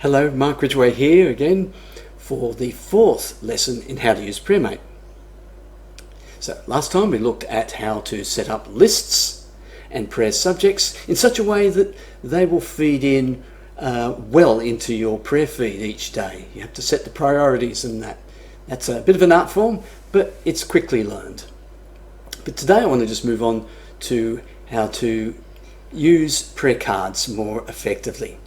Hello, Mark Ridgway here again for the fourth lesson in how to use PrayerMate. So last time we looked at how to set up lists and prayer subjects in such a way that they will feed in well into your prayer feed each day. You have to set the priorities and that's a bit of an art form, but it's quickly learned. But today I want to just move on to how to use prayer cards more effectively.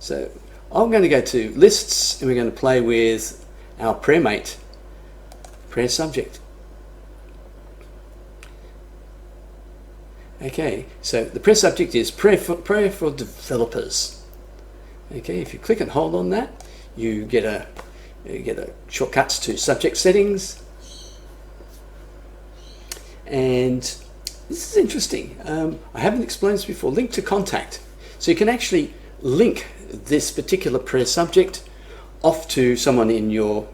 So I'm going to go to lists and we're going to play with our PrayerMate prayer subject. Okay, so the prayer subject is prayer for developers. Okay, if you click and hold on that, you get a shortcuts to subject settings. And this is interesting. I haven't explained this before. Link to contact. So you can actually link this particular prayer subject off to someone in your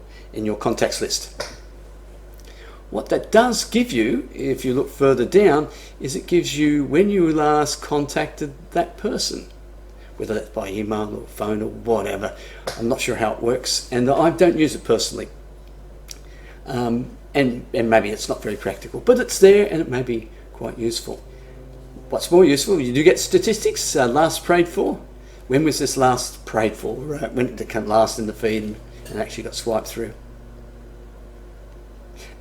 contacts list. What that does give you, if you look further down, is it gives you when you last contacted that person, whether that's by email or phone or whatever. I'm not sure how it works, and I don't use it personally. And maybe it's not very practical, but it's there and it may be quite useful. What's more useful, you do get statistics, last prayed for. When was this last prayed for? When did it come last in the feed and actually got swiped through?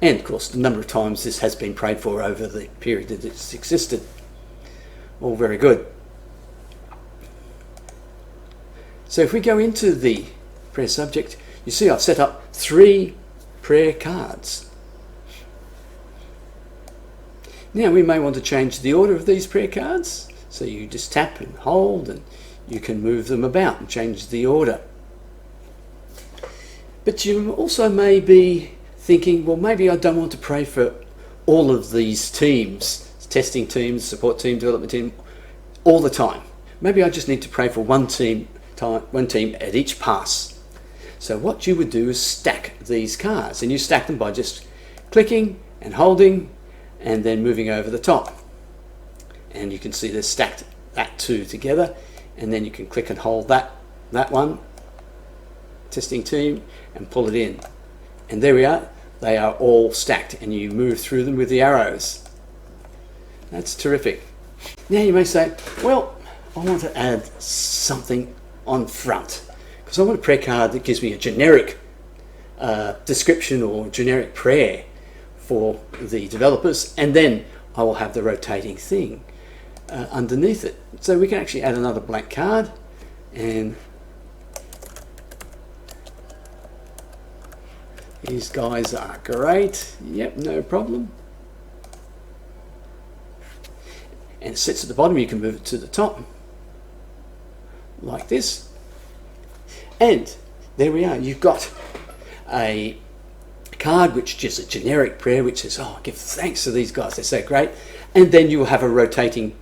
And of course the number of times this has been prayed for over the period that it's existed. All very good. So if we go into the prayer subject, you see I've set up 3 prayer cards. Now we may want to change the order of these prayer cards. So you just tap and hold and you can move them about and change the order. But you also may be thinking, well, maybe I don't want to pray for all of these teams, testing teams, support team, development team, all the time. Maybe I just need to pray for one team at each pass. So what you would do is stack these cards, and you stack them by just clicking and holding and then moving over the top. And you can see they're stacked, that 2 together, and then you can click and hold that one, testing team, and pull it in. And there we are, they are all stacked, and you move through them with the arrows. That's terrific. Now you may say, well, I want to add something on front, because I want a prayer card that gives me a generic description or generic prayer for the developers, and then I will have the rotating thing underneath it. So we can actually add another blank card, and these guys are great. Yep, no problem. And it sits at the bottom. You can move it to the top like this, and there we are. You've got a card which is a generic prayer which says, oh, give thanks to these guys, they're so great. And then you'll have a rotating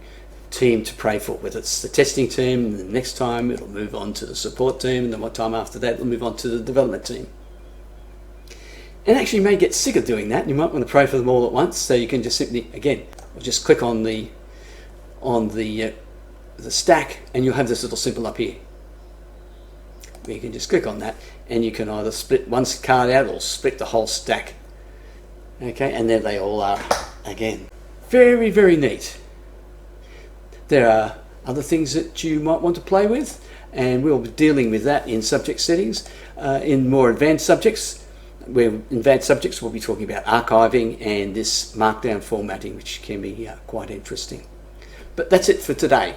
team to pray for, whether it's the testing team, and the next time it'll move on to the support team, and then one time after that it'll move on to the development team. And actually you may get sick of doing that, and you might want to pray for them all at once, so you can just simply, again, just click on the stack, and you'll have this little symbol up here. You can just click on that, and you can either split one card out or split the whole stack. Okay, and there they all are again. Very, very neat. There are other things that you might want to play with, and we'll be dealing with that in subject settings. In more advanced subjects, we'll be talking about archiving and this markdown formatting, which can be quite interesting. But that's it for today.